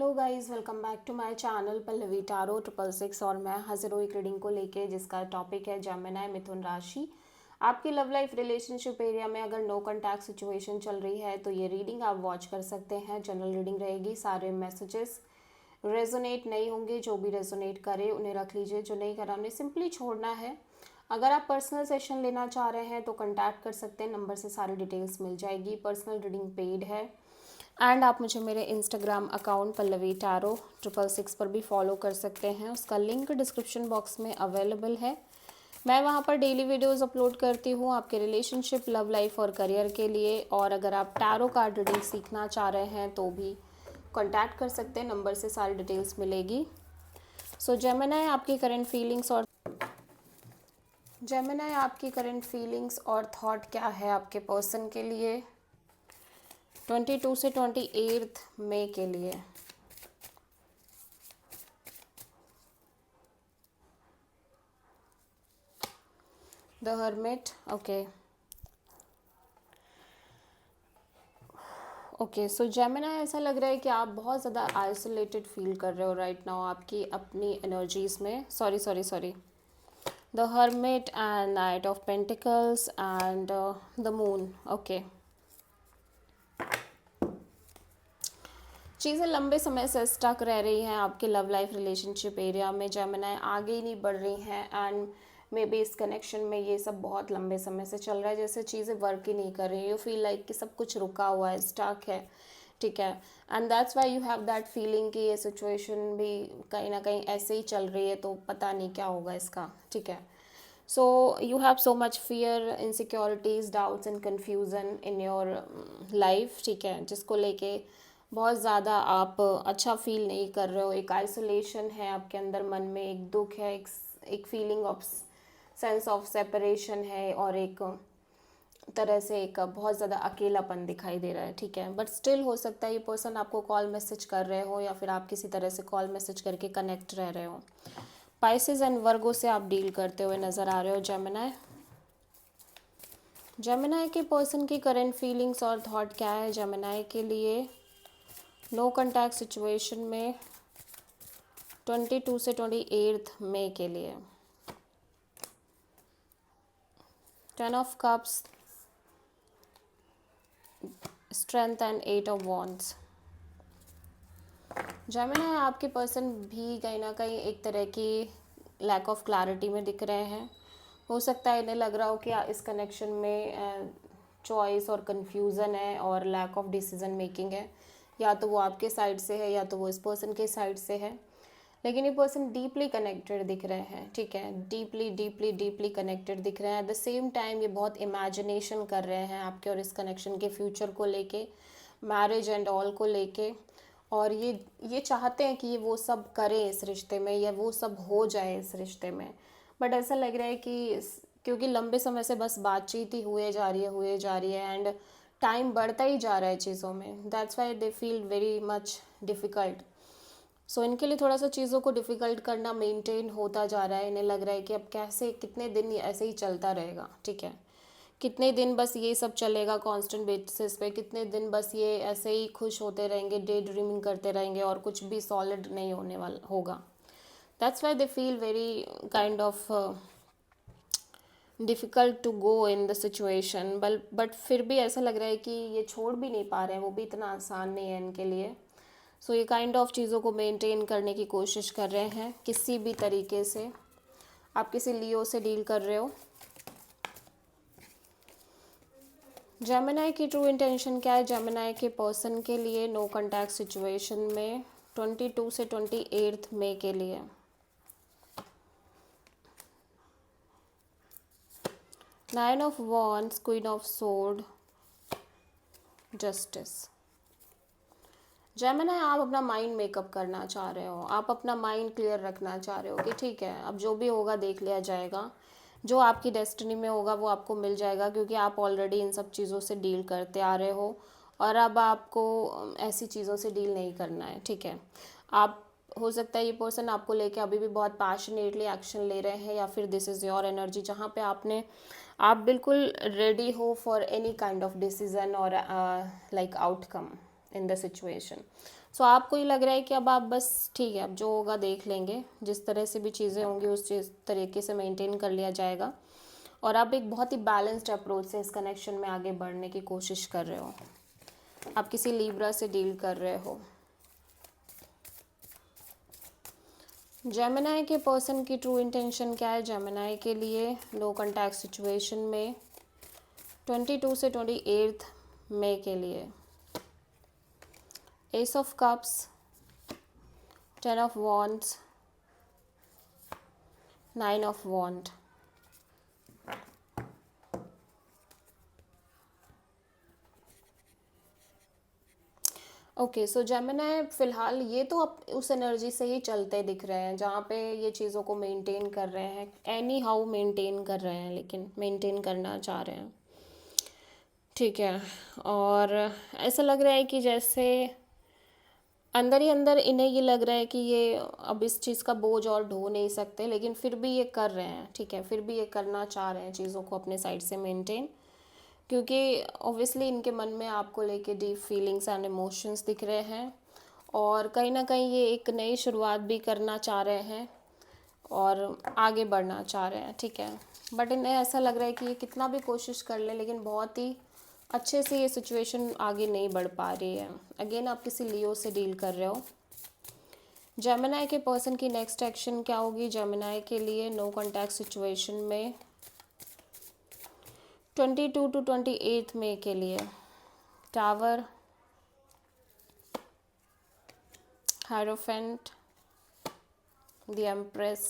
Hello guys, welcome back to my channel Pallavi tarot 666 और मैं हाजिर हूँ एक रीडिंग को लेके जिसका टॉपिक है जेमिनी मिथुन राशि। आपकी लव लाइफ रिलेशनशिप एरिया में अगर नो कॉन्टैक्ट सिचुएशन चल रही है तो ये रीडिंग आप वॉच कर सकते हैं। जनरल रीडिंग रहेगी, सारे मैसेजेस रेजोनेट नहीं होंगे। जो भी रेजोनेट करे उन्हें रख लीजिए, जो नहीं करा उन्हें सिंपली छोड़ना है। अगर आप पर्सनल सेशन लेना चाह रहे हैं तो कॉन्टैक्ट कर सकते हैं, नंबर से सारी डिटेल्स मिल जाएगी। पर्सनल रीडिंग पेड है एंड आप मुझे मेरे इंस्टाग्राम अकाउंट पल्लवी टारो 666 पर भी फॉलो कर सकते हैं। उसका लिंक डिस्क्रिप्शन बॉक्स में अवेलेबल है। मैं वहाँ पर डेली वीडियोस अपलोड करती हूँ आपके रिलेशनशिप, लव लाइफ और करियर के लिए। और अगर आप टैरो कार्ड रीडिंग सीखना चाह रहे हैं तो भी कॉन्टैक्ट कर सकते हैं, नंबर से सारी डिटेल्स मिलेगी। सो जेमिनी आपकी करंट फीलिंग्स और थॉट क्या है आपके पर्सन के लिए 22 से 28 मई के लिए। The hermit, okay so Gemini ऐसा लग रहा है कि आप बहुत ज़्यादा आइसोलेटेड फील कर रहे हो राइट नाउ आपकी अपनी एनर्जीज में। Sorry the hermit and night of pentacles and the moon. Okay, चीज़ें लंबे समय से स्टक रह रही हैं आपके लव लाइफ रिलेशनशिप एरिया में। जेमिनी आगे ही नहीं बढ़ रही हैं एंड मे बी इस कनेक्शन में ये सब बहुत लंबे समय से चल रहा है, जैसे चीज़ें वर्क ही नहीं कर रही। यू फील लाइक कि सब कुछ रुका हुआ है, स्टक है, ठीक है। And that's why you have that feeling कि ये सिचुएशन भी कहीं ना कहीं ऐसे ही चल रही है, तो पता नहीं क्या होगा इसका, ठीक है। So you have so much fear, insecurities, doubts and confusion in your life, ठीक है, जिसको लेके बहुत ज़्यादा आप अच्छा फील नहीं कर रहे हो। एक आइसोलेशन है आपके अंदर, मन में एक दुख है, एक feeling of sense of separation है और एक तरह से एक बहुत ज़्यादा अकेलापन दिखाई दे रहा है, ठीक है। बट स्टिल हो सकता है ये पर्सन आपको कॉल मैसेज कर रहे हो या फिर आप किसी तरह से कॉल मैसेज करके कनेक्ट रह रहे हो। पाइसेस एंड वर्गो से आप डील करते हुए नज़र आ रहे हो जेमिनी के पर्सन की करंट फीलिंग्स और थॉट क्या है जेमिनी के लिए नो कॉन्टैक्ट सिचुएशन में 22 से 28 मई के लिए। 10 of cups, strength and 8 of wands. Gemini आपके पर्सन भी कहीं ना कहीं एक तरह की लैक ऑफ क्लैरिटी में दिख रहे हैं। हो सकता है इन्हें लग रहा हो कि इस कनेक्शन में चॉइस और कन्फ्यूज़न है और लैक ऑफ डिसीजन मेकिंग है, या तो वो आपके साइड से है या तो वो इस पर्सन के साइड से है। लेकिन ये पर्सन डीपली कनेक्टेड दिख रहे हैं, ठीक है, डीपली कनेक्टेड दिख रहे हैं। एट द सेम टाइम ये बहुत इमेजिनेशन कर रहे हैं आपके और इस कनेक्शन के फ्यूचर को लेके, मैरिज एंड ऑल को लेके। और ये चाहते हैं कि ये वो सब करें इस रिश्ते में या वो सब हो जाए इस रिश्ते में। बट ऐसा लग रहा है कि क्योंकि लंबे समय से बस बातचीत ही हुए जा रही है एंड टाइम बढ़ता ही जा रहा है चीज़ों में, that's why they feel very much difficult. So इनके लिए थोड़ा सा चीज़ों को डिफ़िकल्ट करना मेंटेन होता जा रहा है। इन्हें लग रहा है कि अब कैसे कितने दिन ये ऐसे ही चलता रहेगा, ठीक है, कितने दिन बस ये सब चलेगा कांस्टेंट बेसिस पे, कितने दिन बस ये ऐसे ही खुश होते रहेंगे, डे ड्रीमिंग करते रहेंगे और कुछ भी सॉलिड नहीं होने वाला होगा। That's why they feel very kind of difficult to go in the situation. But फिर भी ऐसा लग रहा है कि ये छोड़ भी नहीं पा रहे हैं, वो भी इतना आसान नहीं है इनके लिए। सो ये काइंड ऑफ चीज़ों को मेंटेन करने की कोशिश कर रहे हैं किसी भी तरीके से। आप किसी लियो से डील कर रहे हो। जेमिनी की ट्रू इंटेंशन क्या है जेमिनी के पर्सन के लिए नो कॉन्टैक्ट सिचुएशन में 22 से 28 मई के लिए। Nine of wands, queen of sword, justice. Gemini आप अपना माइंड मेकअप करना चाह रहे हो, आप अपना माइंड क्लियर रखना चाह रहे हो कि ठीक है अब जो भी होगा देख लिया जाएगा, जो आपकी डेस्टिनी में होगा वो आपको मिल जाएगा, क्योंकि आप ऑलरेडी इन सब चीज़ों से डील करते आ रहे हो और अब आपको ऐसी चीज़ों से डील नहीं करना है, ठीक है। आप हो सकता है ये पर्सन आपको लेके अभी भी बहुत पैशनेटली एक्शन ले रहे हैं या फिर दिस इज़ योर एनर्जी जहाँ पे आप बिल्कुल रेडी हो for any kind of decision और like outcome in the situation. So आपको ये लग रहा है कि अब आप बस ठीक है, अब जो होगा देख लेंगे, जिस तरह से भी चीज़ें होंगी उस चीज़ तरीके से मेंटेन कर लिया जाएगा, और आप एक बहुत ही बैलेंस्ड अप्रोच से इस कनेक्शन में आगे बढ़ने की कोशिश कर रहे हो। आप किसी लिब्रा से डील कर रहे हो। जेमिनाई के पर्सन की ट्रू इंटेंशन क्या है जेमिनाई के लिए लो कॉन्टैक्ट सिचुएशन में 22 से 28 मई के लिए? Ace of cups, 10 of wands, 9 of wand. Okay, so Gemini फिलहाल ये तो आप उस एनर्जी से ही चलते दिख रहे हैं जहाँ पे ये चीज़ों को मेंटेन कर रहे हैं, एनी हाउ मेंटेन कर रहे हैं, लेकिन मेंटेन करना चाह रहे हैं, ठीक है। और ऐसा लग रहा है कि जैसे अंदर ही अंदर इन्हें ये लग रहा है कि ये अब इस चीज़ का बोझ और ढो नहीं सकते, लेकिन फिर भी ये कर रहे हैं, ठीक है, फिर भी ये करना चाह रहे हैं चीज़ों को अपने साइड से मेंटेन, क्योंकि ऑब्वियसली इनके मन में आपको लेके डीप फीलिंग्स एंड इमोशंस दिख रहे हैं, और कहीं ना कहीं ये एक नई शुरुआत भी करना चाह रहे हैं और आगे बढ़ना चाह रहे हैं, ठीक है। बट इन्हें ऐसा लग रहा है कि ये कितना भी कोशिश कर ले, लेकिन बहुत ही अच्छे से ये सिचुएशन आगे नहीं बढ़ पा रही है। अगेन आप किसी लियो से डील कर रहे हो। जेमिनाई के पर्सन की नेक्स्ट एक्शन क्या होगी जेमिनाई के लिए नो कॉन्टैक्ट सिचुएशन में 22 टू 28 मई के लिए? Tower, hierophant, the empress.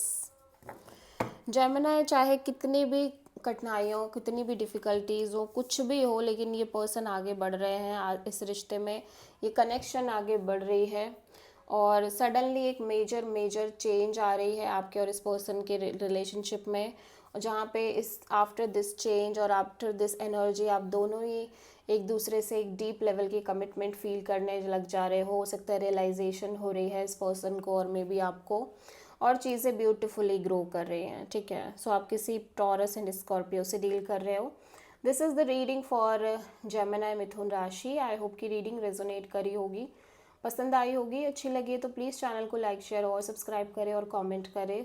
Gemini चाहे कितनी भी कठिनाइयों, कितनी भी डिफ़िकल्टीज़ हो, कुछ भी हो, लेकिन ये पर्सन आगे बढ़ रहे हैं इस रिश्ते में, ये कनेक्शन आगे बढ़ रही है, और सडनली एक मेजर मेजर चेंज आ रही है आपके और इस पर्सन के रिलेशनशिप में, जहाँ पे इस आफ्टर दिस चेंज और आफ्टर दिस एनर्जी आप दोनों ही एक दूसरे से एक डीप लेवल की कमिटमेंट फील करने लग जा रहे हो सकता है रियलाइजेशन हो रही है इस पर्सन को और मे बी आपको, और चीज़ें ब्यूटीफुली ग्रो कर रही हैं, ठीक है। सो आप किसी टॉरस एंड स्कॉर्पियो से डील कर रहे हो। This is the reading for Gemini मिथुन राशि। आई होप की रीडिंग रेजोनेट करी होगी, पसंद आई होगी, अच्छी लगी है तो प्लीज़ चैनल को लाइक शेयर और सब्सक्राइब करें और कमेंट करें।